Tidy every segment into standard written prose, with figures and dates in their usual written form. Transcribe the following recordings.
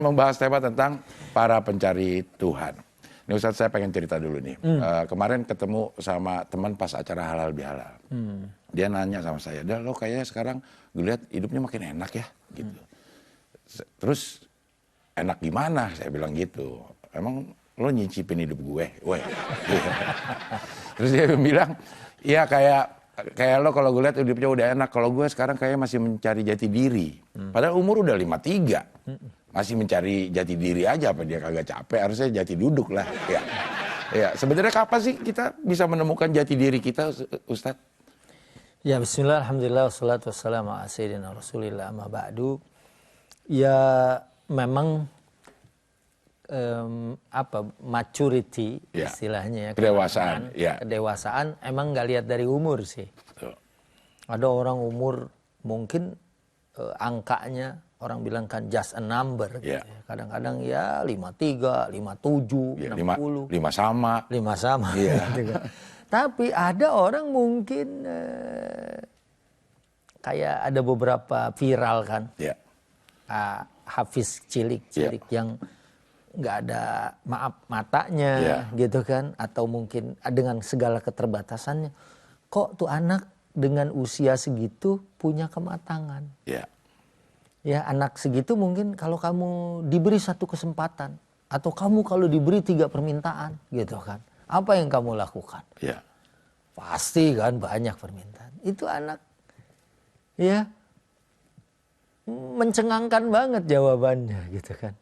membahas tema tentang para pencari Tuhan. Ini Ustadz, saya pengen cerita dulu nih. Kemarin ketemu sama teman pas acara halal bihalal. Dia nanya sama saya, "Dah, lo kayaknya sekarang gue lihat hidupnya makin enak ya," gitu. Terus enak gimana? Saya bilang gitu. Emang lo nyicipin hidup gue? Weh. Terus dia bilang, "Iya kayak lo kalau gue lihat hidupnya udah enak. Kalau gue sekarang kayak masih mencari jati diri. Padahal umur udah 53. Masih mencari jati diri aja, apa dia kagak capek? Harusnya jati duduk lah." Ya. Ya, sebenarnya kapan sih kita bisa menemukan jati diri kita, Ustadz? Ya, bismillah, alhamdulillah, wassalatu wassalamu ala sayyidina rasulillah, amma ba'du. Ya, memang maturity istilahnya ya, kedewasaan, kedewasaan emang nggak lihat dari umur sih. Betul. Ada orang umur mungkin angkanya orang bilang kan just a number gitu. Kadang-kadang ya 53, 57, 60. 5 sama. 5 sama. Iya. Gitu kan. Tapi ada orang mungkin kayak ada beberapa viral kan. Iya. Hafiz cilik-cilik yang nggak ada matanya gitu kan, atau mungkin dengan segala keterbatasannya, kok tuh anak dengan usia segitu punya kematangan. Ya, anak segitu mungkin kalau kamu diberi satu kesempatan, atau kamu kalau diberi 3 permintaan gitu kan, apa yang kamu lakukan? Pasti kan banyak permintaan. Itu anak ya mencengangkan banget jawabannya gitu kan.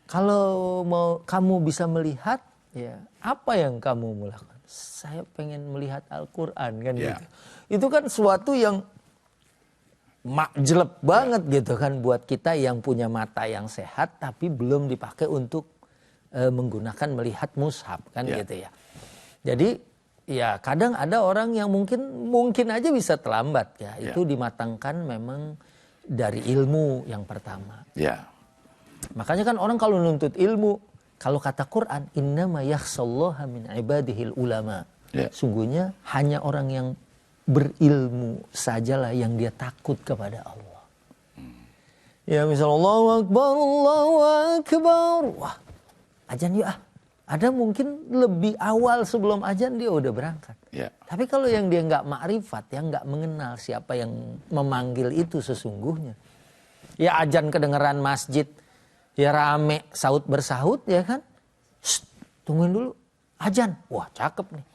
Kalau mau kamu bisa melihat, ya apa yang kamu mau lakukan? Saya pengen melihat Al-Quran kan gitu. Itu kan suatu yang jelek banget gitu kan buat kita yang punya mata yang sehat tapi belum dipakai untuk menggunakan melihat mushaf kan gitu ya. Jadi ya kadang ada orang yang mungkin aja bisa terlambat ya. Itu dimatangkan memang dari ilmu yang pertama. Makanya kan orang kalau nuntut ilmu, kalau kata Quran, innama yakhshallaha min ibadihil ulama. Sungguhnya hanya orang yang berilmu sajalah yang dia takut kepada Allah. Ya misal Allahu Akbar, Allahu Akbar. Wah, ajan yuk ah. Ada mungkin lebih awal sebelum ajan dia udah berangkat. Tapi kalau yang dia nggak makrifat, yang nggak mengenal siapa yang memanggil itu sesungguhnya. Ya ajan kedengeran masjid, ya rame saut bersahut ya kan. Tungguin dulu, ajan. Wah cakep nih.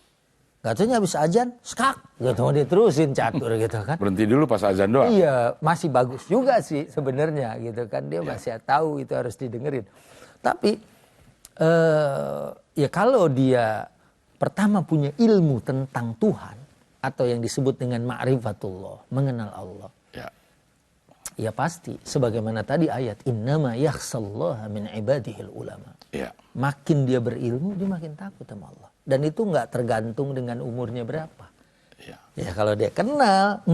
Gak taunya habis ajan, skak. Gak tau dia terusin catur gitu kan. Berhenti dulu pas azan doang. Iya, masih bagus juga sih sebenarnya gitu kan. Dia masih tahu itu harus didengerin. Tapi ya kalau dia pertama punya ilmu tentang Tuhan, atau yang disebut dengan ma'rifatullah, mengenal Allah. Ya pasti, sebagaimana tadi ayat, innama yakhshallaha min ibadihil ulama. Makin dia berilmu, dia makin takut sama Allah. Dan itu nggak tergantung dengan umurnya berapa. Ya kalau dia kenal,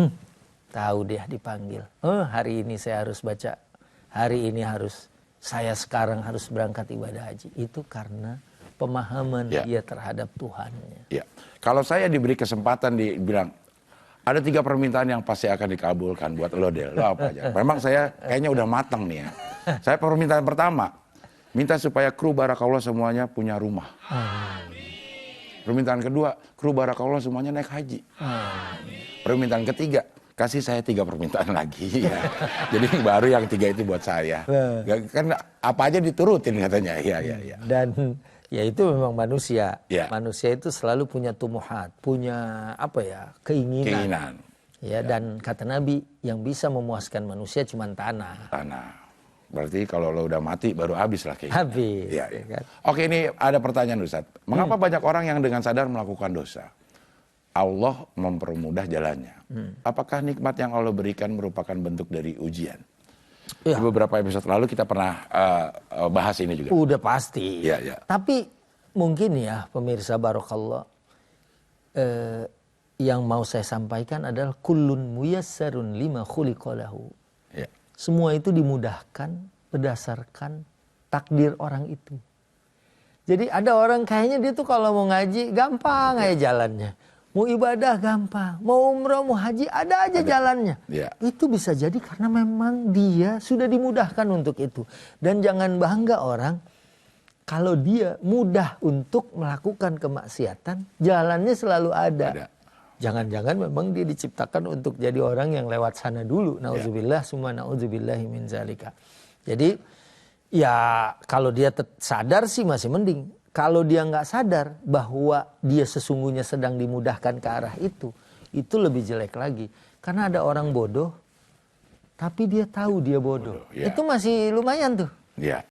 tahu dia dipanggil. Oh hari ini saya harus baca, hari ini saya sekarang harus berangkat ibadah haji. Itu karena pemahaman dia terhadap Tuhannya. Kalau saya diberi kesempatan dibilang, ada 3 permintaan yang pasti akan dikabulkan buat lo Del. Lo apa aja? Memang saya kayaknya udah matang nih ya. Saya permintaan pertama, minta supaya kru Barakallah semuanya punya rumah. Permintaan kedua, kru Barakallah semuanya naik haji. Permintaan ketiga, kasih saya 3 permintaan lagi. Ya. Jadi baru yang 3 itu buat saya. Kan apa aja diturutin katanya. Dan ya itu memang manusia. Manusia itu selalu punya tumuhat, punya keinginan. Ya, dan kata Nabi, yang bisa memuaskan manusia cuma tanah. Berarti kalau lo udah mati baru habis lah kayaknya. Habis. Kan? Oke, ini ada pertanyaan Ustadz. Mengapa banyak orang yang dengan sadar melakukan dosa? Allah mempermudah jalannya. Apakah nikmat yang Allah berikan merupakan bentuk dari ujian? Di beberapa episode lalu kita pernah bahas ini juga. Udah pasti. Tapi mungkin ya pemirsa Barakallah, yang mau saya sampaikan adalah kullun muyassarun lima khuliqalahu. Semua itu dimudahkan berdasarkan takdir orang itu. Jadi ada orang kayaknya dia tuh kalau mau ngaji gampang aja jalannya. Mau ibadah gampang, mau umroh, mau haji, ada aja jalannya. Ya. Itu bisa jadi karena memang dia sudah dimudahkan untuk itu. Dan jangan bangga orang kalau dia mudah untuk melakukan kemaksiatan, jalannya selalu ada. Jangan-jangan memang dia diciptakan untuk jadi orang yang lewat sana dulu. Nauzubillah, summa nauzubillahi min zalika. Jadi ya kalau dia sadar sih masih mending. Kalau dia nggak sadar bahwa dia sesungguhnya sedang dimudahkan ke arah itu lebih jelek lagi. Karena ada orang bodoh, tapi dia tahu dia bodoh. Ya. Itu masih lumayan tuh. Ya.